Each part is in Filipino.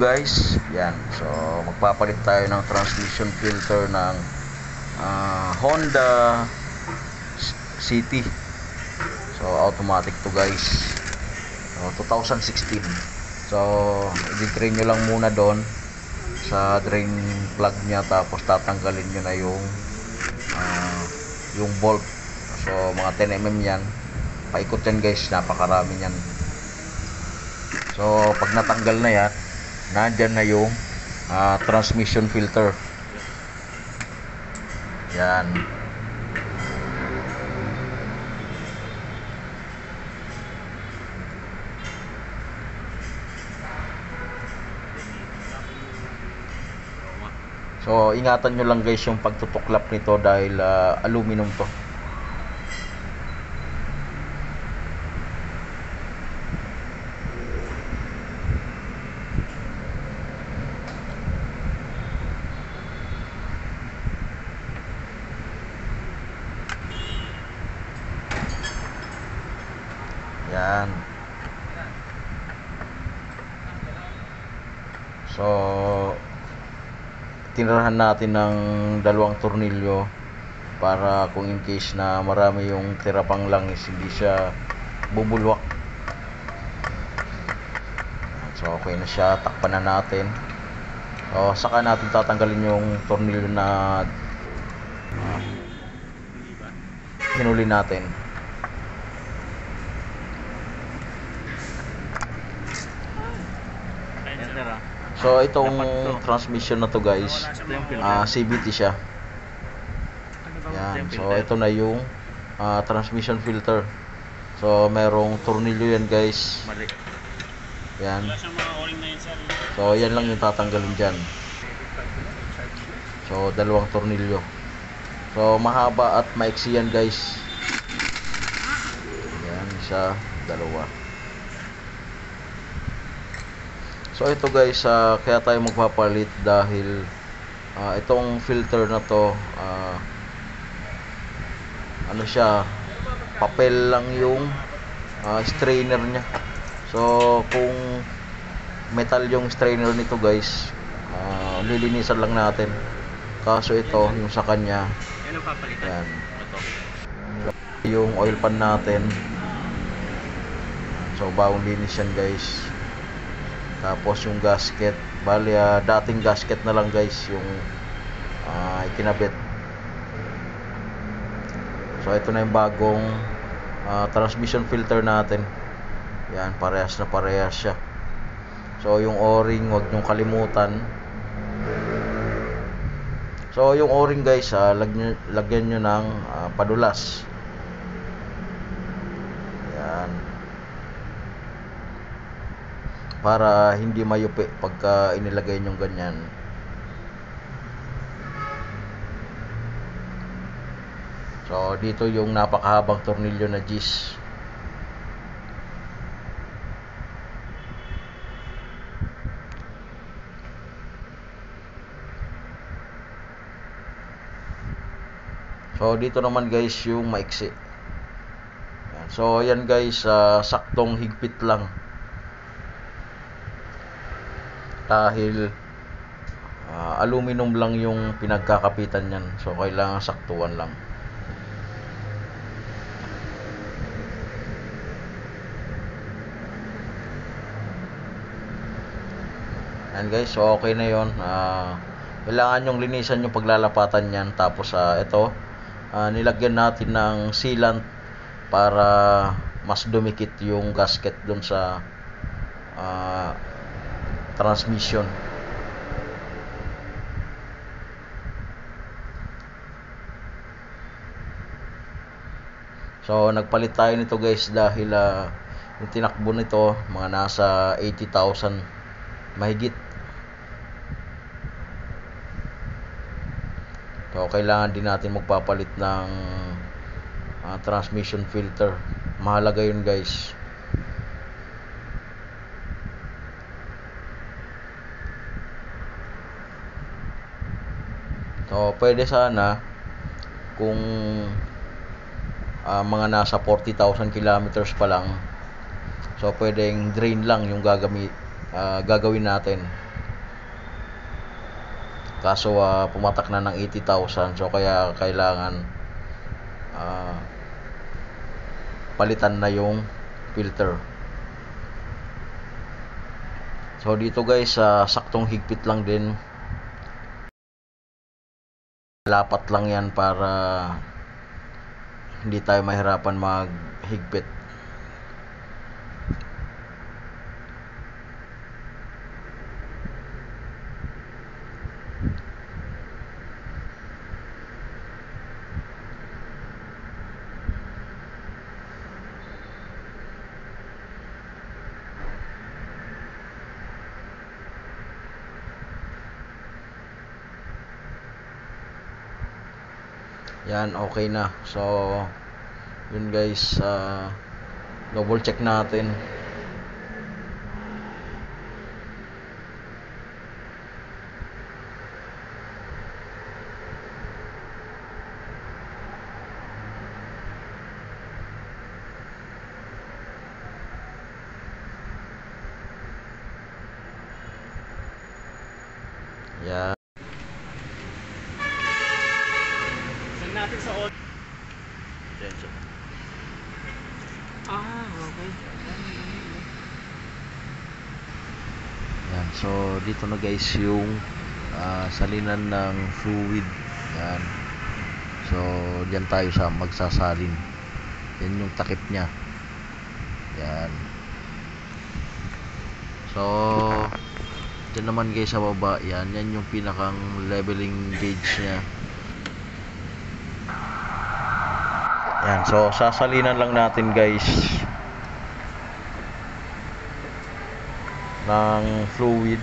guys. Yan. So magpapalit tayo ng transmission filter ng Honda City. So automatic to guys. So 2016. So i-drain nyo lang muna doon sa drain plug nya, tapos tatanggalin nyo na yung bolt. So mga 10mm yan. Paikot yan guys, napakarami yan. So pag natanggal na yan, nandyan na yung transmission filter. Yan. So ingatan nyo lang guys yung pagtutuklap nito dahil aluminum to. Yan. So tinirahan natin ng dalawang tornilyo para kung in case na marami yung tira pang langis, hindi siya bubulwak. So okay na siya, takpan na natin. So saka natin tatanggalin yung tornilyo na hinuli natin. So itong transmission na to guys, CVT siya. Yan. So ito na yung transmission filter. So merong tornilyo yan guys. Yan. So yan lang yung tatanggalin dyan. So dalawang tornilyo. So mahaba at maiksi yan guys. Yan, isa, dalawa. So ito guys, kaya tayo magpapalit dahil itong filter na to, ano siya, papel lang yung strainer nya. So kung metal yung strainer nito guys, lilinisan lang natin. Kaso ito, yung sa kanya, yan, yung oil pan natin. So bagong linis yan guys. Tapos yung gasket, bali dating gasket na lang guys yung ikinabit. So ito na yung bagong transmission filter natin. Yan, parehas na parehas siya. So yung o-ring, wag nyong kalimutan. So yung o-ring guys, lagyan nyo ng padulas. Yan, para hindi mayupi pagka inilagay nyo ganyan. So dito yung napakahabang tornilyo na Gis. So dito naman guys yung maiksi. Yan. So yan guys, saktong higpit lang. Dahil aluminum lang yung pinagkakapitan yan. So kailangan saktuan lang. Yan guys, so okay na yun. Kailangan yung linisan yung paglalapatan yan. Tapos ito, nilagyan natin ng sealant para mas dumikit yung gasket dun sa transmission. So nagpalit tayo nito guys dahil yung tinakbo nito mga nasa 80,000 mahigit. So kailangan din natin magpapalit ng transmission filter. Mahalaga yun guys. So pwede sana kung mga nasa 40,000 kilometers pa lang, so pwedeng drain lang yung gagawin natin. Kaso pumatak na ng 80,000, so kaya kailangan palitan na yung filter. So dito guys, saktong higpit lang din, lapat lang yan para hindi tayo mahirapan maghigpit. Yan, okay na. So yun guys, double check natin. Yan. Send natin sa audio. Okay. Yan, so dito na guys yung salinan ng fluid. Yan. So diyan tayo sa magsasalin. Yan yung takip niya. Yan. So diyan naman guys sa baba, yan yung pinakang leveling gauge niya. Yan, so sasalinan lang natin guys ng fluid.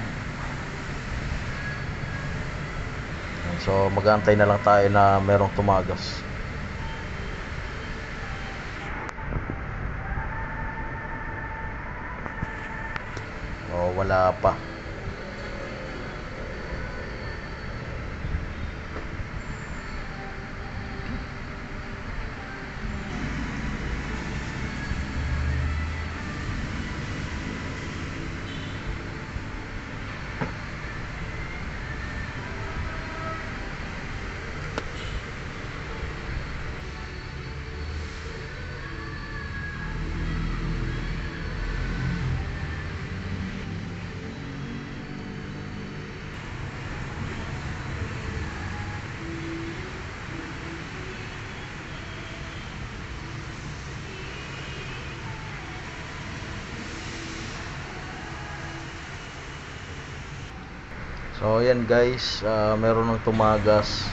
Yan, so mag-aantay na lang tayo na merong tumagas. O wala pa. So ayan guys, meron ng tumagas.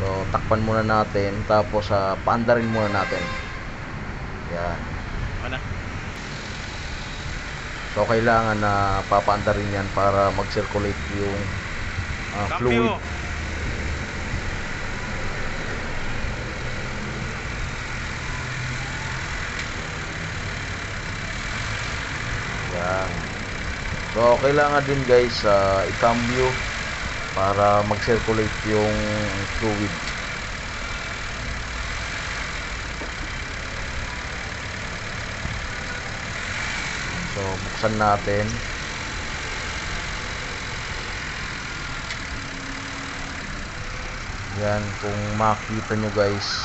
So takpan muna natin, tapos paandarin muna natin. Yan. Ano? So kailangan na papaandarin yan para mag-circulate yung fluid. Yan. So kailangan din guys i-cambio para mag-circulate yung fluid. So buksan natin. Yan, kung makita nyo guys,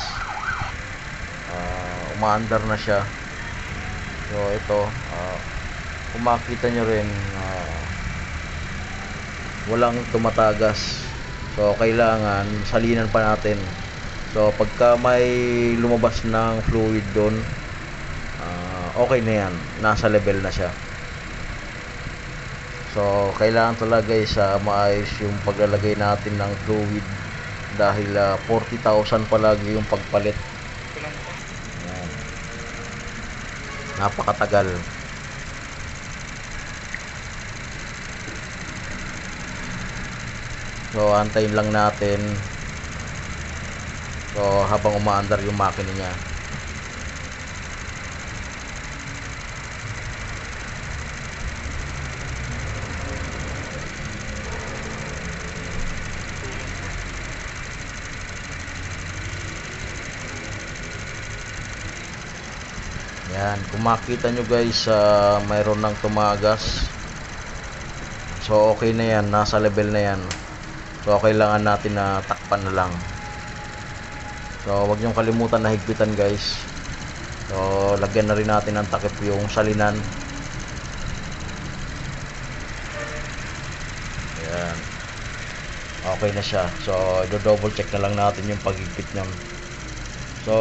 umaandar na siya. So ito, kung makita nyo rin, walang tumatagas. So kailangan salinan pa natin. So pagka may lumabas ng fluid doon, okay na yan, nasa level na siya. So kailangan talaga guys maayos yung paglalagay natin ng fluid, dahil 40,000 palagi yung pagpalit. Yan. Napakatagal. So antayin lang natin. So habang umaandar yung makina niya. Yan, kung makita nyo guys, mayroon ng tumagas. So okay na yan, nasa level na yan. So kailangan natin na takpan na lang. So wag niyong kalimutan na higpitan guys. So lagyan na rin natin ng takip yung salinan. Ayan. Okay na siya. So do-double check na lang natin yung paghigpit niyan. So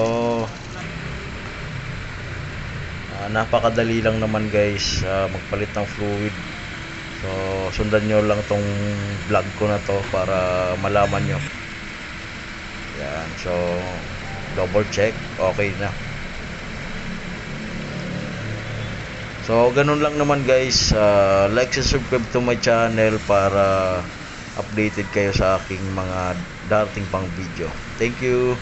napakadali lang naman guys magpalit ng fluid. So sundan nyo lang tong vlog ko na to para malaman nyo. Yan, so double check, okay na. So ganun lang naman guys. Like and subscribe to my channel para updated kayo sa aking mga darating pang video. Thank you.